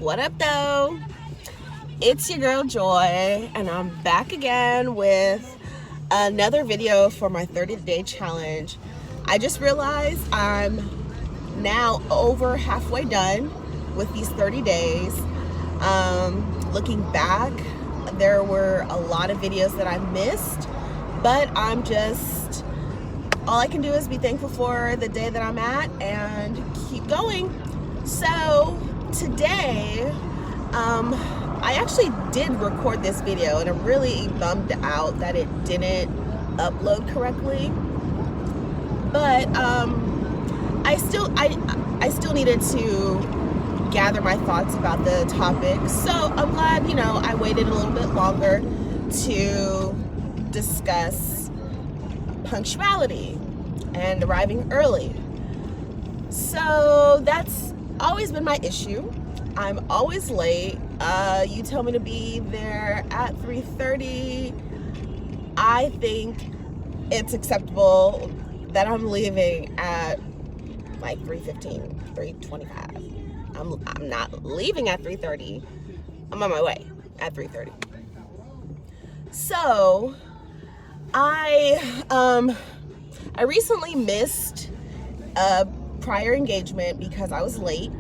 What up, though? It's your girl Joy, and I'm back again with another video for my 30-day challenge. I just realized I'm now over halfway done with these 30 days. Looking back, there were a lot of videos that I missed, but all I can do is be thankful for the day that I'm at and keep going. So today, I actually did record this video, and I'm really bummed out that it didn't upload correctly. But I still needed to gather my thoughts about the topic. So I'm glad, I waited a little bit longer to discuss punctuality and arriving early. So that's always been my issue. I'm always late. You tell me to be there at 3:30. I think it's acceptable that I'm leaving at like 3:15, 3:25. I'm not leaving at 3:30. I'm on my way at 3:30. So I recently missed a prior engagement because I was late.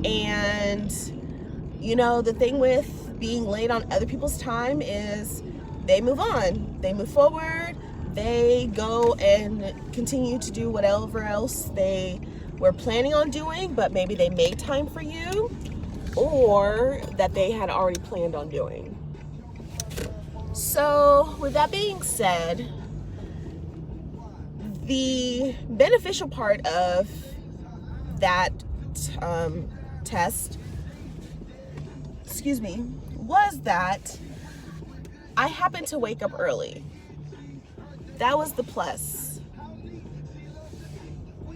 And the thing with being late on other people's time is they move on, they move forward, they go and continue to do whatever else they were planning on doing, but maybe they made time for you, or that they had already planned on doing. So with that being said, the beneficial part of that test, was that I happened to wake up early. That was the plus.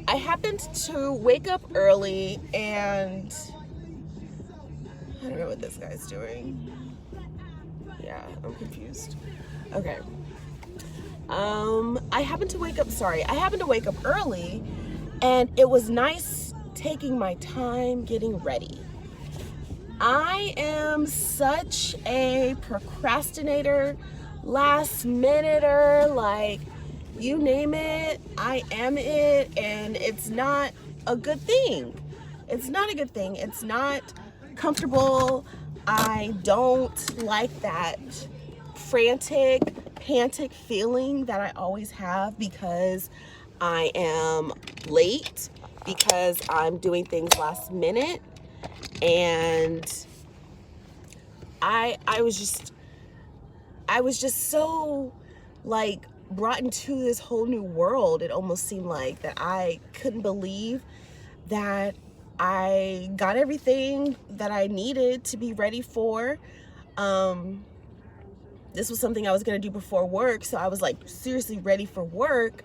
I happened to wake up early, and I don't know what this guy's doing. Yeah, I'm confused. Okay. I happened to wake up early, and it was nice taking my time getting ready. I am such a procrastinator, last minuter, like you name it, I am it, and it's not a good thing. It's not a good thing. It's not comfortable. I don't like that frantic, panic feeling that I always have because I am late, because I'm doing things last minute. And I was just so like brought into this whole new world. It almost seemed like that I couldn't believe that I got everything that I needed to be ready for. This was something I was going to do before work, so I was like seriously ready for work,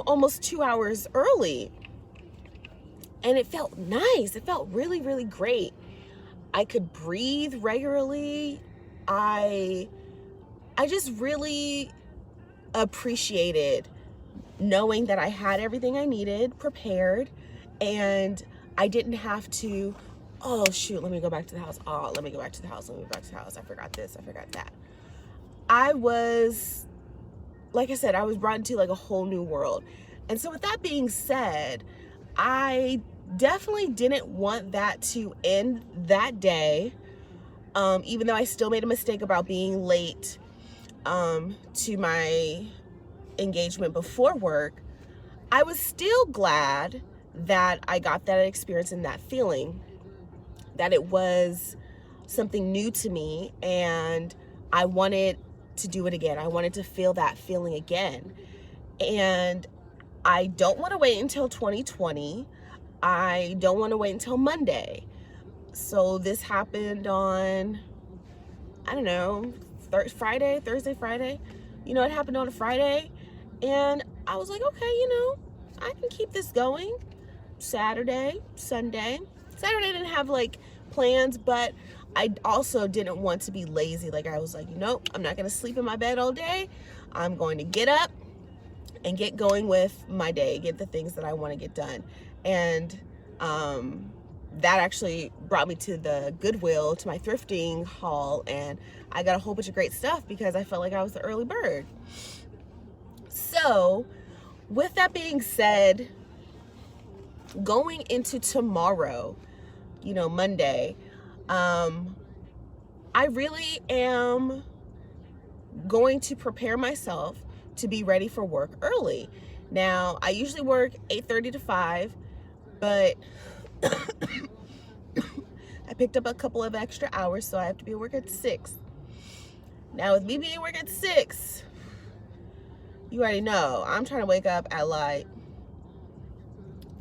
almost 2 hours early. And it felt nice. It felt really, really great. I could breathe regularly. I just really appreciated knowing that I had everything I needed prepared, and I didn't have to, oh shoot, let me go back to the house. Let me go back to the house. I forgot this, I forgot that. Like I said, I was brought into like a whole new world. And so with that being said, I definitely didn't want that to end that day, even though I still made a mistake about being late to my engagement before work. I was still glad that I got that experience and that feeling, that it was something new to me, and I wanted to do it again. I wanted to feel that feeling again. And I don't want to wait until 2020. I don't want to wait until Monday. So this happened on, I don't know, Thursday, Friday. It happened on a Friday. And I was like, okay, I can keep this going. Saturday, Sunday. Saturday didn't have like plans, but I also didn't want to be lazy. Like I was like, nope, I'm not going to sleep in my bed all day. I'm going to get up and get going with my day, get the things that I want to get done. And that actually brought me to the Goodwill, to my thrifting haul, and I got a whole bunch of great stuff because I felt like I was the early bird. So with that being said, going into tomorrow, Monday, I really am going to prepare myself to be ready for work early. Now, I usually work 8:30 to 5, but I picked up a couple of extra hours, so I have to be at work at 6. Now, with me being at work at 6, you already know, I'm trying to wake up at like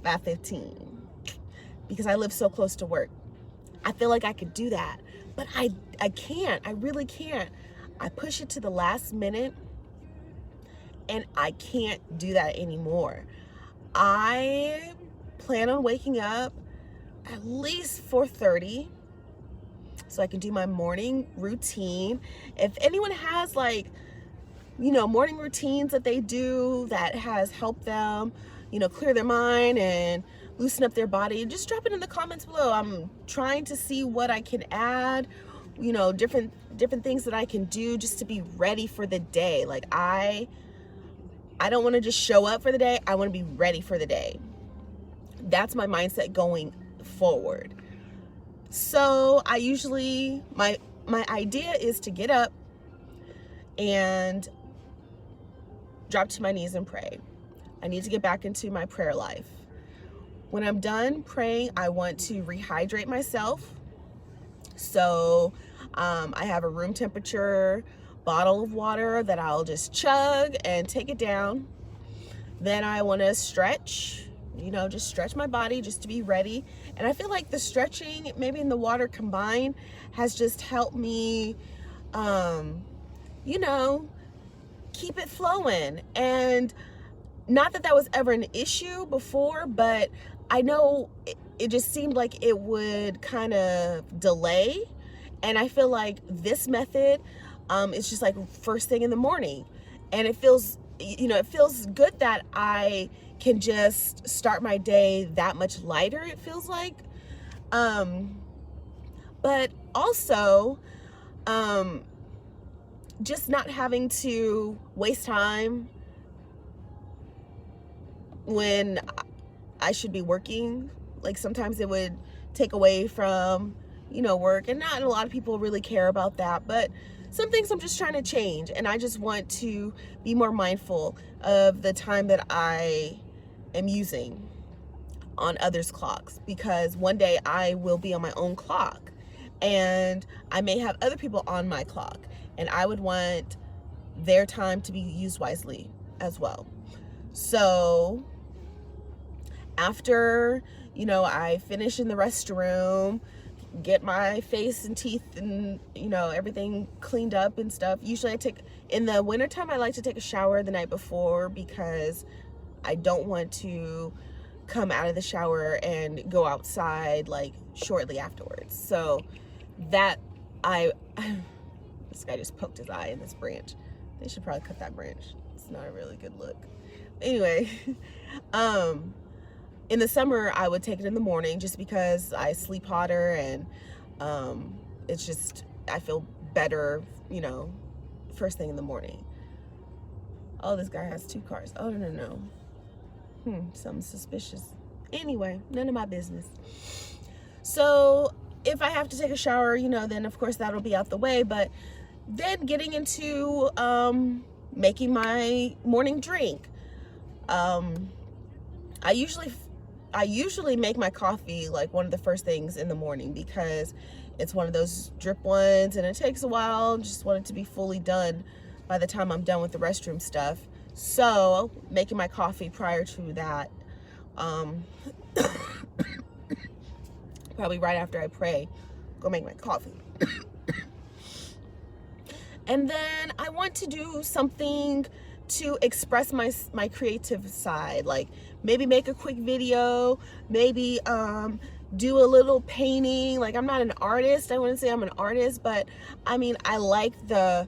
5:15 because I live so close to work. I feel like I could do that, but I can't. I really can't. I push it to the last minute, and I can't do that anymore. I plan on waking up at least 4:30 so I can do my morning routine. If anyone has morning routines that they do that has helped them, clear their mind and loosen up their body, just drop it in the comments below. I'm trying to see what I can add, different things that I can do just to be ready for the day. Like I don't want to just show up for the day. I want to be ready for the day. That's my mindset going forward. So I usually, my idea is to get up and drop to my knees and pray. I need to get back into my prayer life. When I'm done praying, I want to rehydrate myself. So I have a room temperature bottle of water that I'll just chug and take it down. Then I want to stretch, just stretch my body just to be ready. And I feel like the stretching, maybe in the water combined, has just helped me, keep it flowing. And not that was ever an issue before, but I know it just seemed like it would kind of delay. And I feel like this method, it's just like first thing in the morning, and it feels good that I can just start my day that much lighter, it feels like. But also, just not having to waste time when I should be working. Like sometimes it would take away from, work, and not a lot of people really care about that, but some things I'm just trying to change, and I just want to be more mindful of the time that I am using on others' clocks, because one day I will be on my own clock and I may have other people on my clock, and I would want their time to be used wisely as well. So after, I finish in the restroom, get my face and teeth and everything cleaned up and stuff. Usually in the wintertime I like to take a shower the night before, because I don't want to come out of the shower and go outside like shortly afterwards. So that this guy just poked his eye in this branch. They should probably cut that branch. It's not a really good look. Anyway, in the summer, I would take it in the morning just because I sleep hotter, and it's just, I feel better, first thing in the morning. Oh, this guy has 2 cars. Oh, no. Something suspicious. Anyway, none of my business. So if I have to take a shower, then of course that'll be out the way. But then getting into making my morning drink. I usually make my coffee like one of the first things in the morning, because it's one of those drip ones and it takes a while. Just want it to be fully done by the time I'm done with the restroom stuff. So making my coffee prior to that, probably right after I pray, go make my coffee. And then I want to do something to express my creative side, like maybe make a quick video, maybe do a little painting. Like, I'm not an artist, I wouldn't say I'm an artist, but I mean, I like the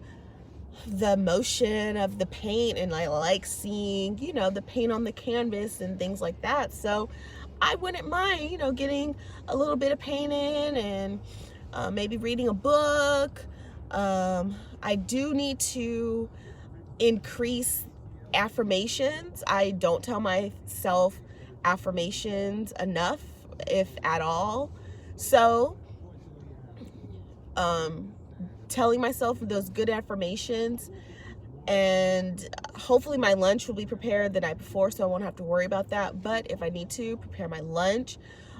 motion of the paint, and I like seeing, the paint on the canvas and things like that. So I wouldn't mind, you know, getting a little bit of painting and maybe reading a book. I do need to increase affirmations. I don't tell myself affirmations enough, if at all. So, telling myself those good affirmations, and hopefully my lunch will be prepared the night before, so I won't have to worry about that. But if I need to prepare my lunch,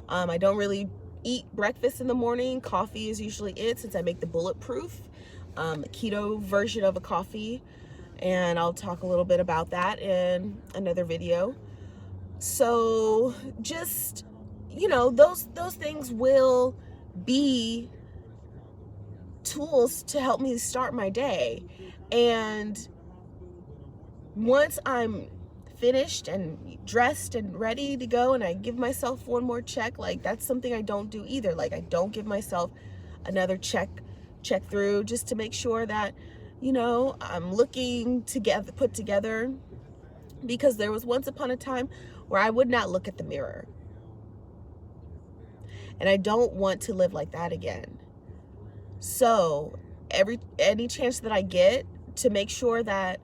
I don't really eat breakfast in the morning. Coffee is usually it, since I make the bulletproof keto version of a coffee, and I'll talk a little bit about that in another video. So just, you know, those things will be tools to help me start my day. And once I'm finished and dressed and ready to go, and I give myself one more check, like that's something I don't do either. Like, I don't give myself another check through, just to make sure that, you know, I'm looking together, put together, because there was once upon a time where I would not look at the mirror, and I don't want to live like that again. So any chance that I get to make sure that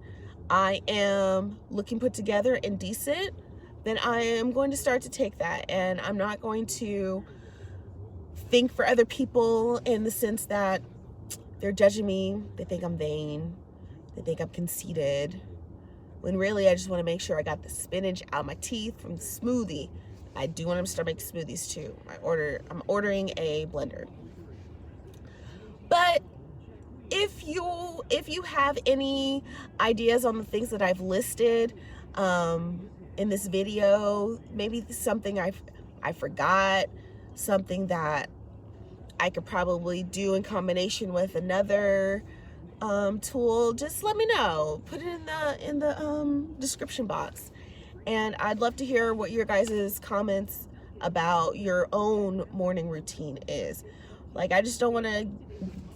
I am looking put together and decent, then I am going to start to take that. And I'm not going to think for other people in the sense that they're judging me. They think I'm vain. They think I'm conceited. When really I just want to make sure I got the spinach out of my teeth from the smoothie. I do want to start making smoothies too. I'm ordering a blender. But if you have any ideas on the things that I've listed in this video, maybe something I forgot, something that I could probably do in combination with another tool, just let me know. Put it in the description box, and I'd love to hear what your guys' comments about your own morning routine is. Like, I just don't want to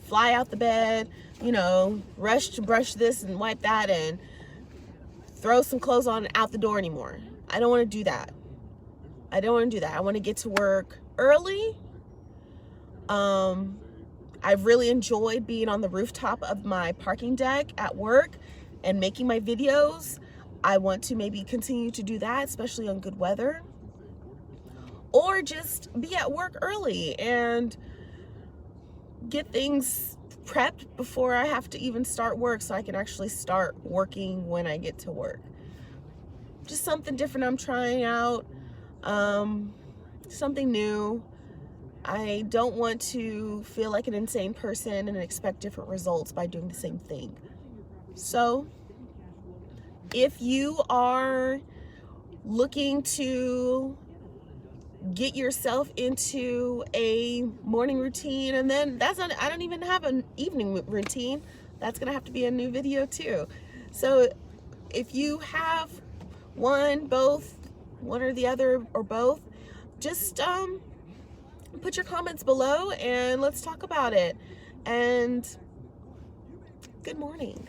fly out the bed, you know, rush to brush this and wipe that and throw some clothes on and out the door anymore. I don't want to do that. I don't want to do that. I want to get to work early. I've really enjoyed being on the rooftop of my parking deck at work and making my videos. I want to maybe continue to do that, especially on good weather, or just be at work early and get things prepped before I have to even start work, so I can actually start working when I get to work. Just something different I'm trying out, something new. I don't want to feel like an insane person and expect different results by doing the same thing. So if you are looking to get yourself into a morning routine, and then I don't even have an evening routine, that's gonna have to be a new video too. So if you have one or the other, or both, just put your comments below and let's talk about it. And good morning.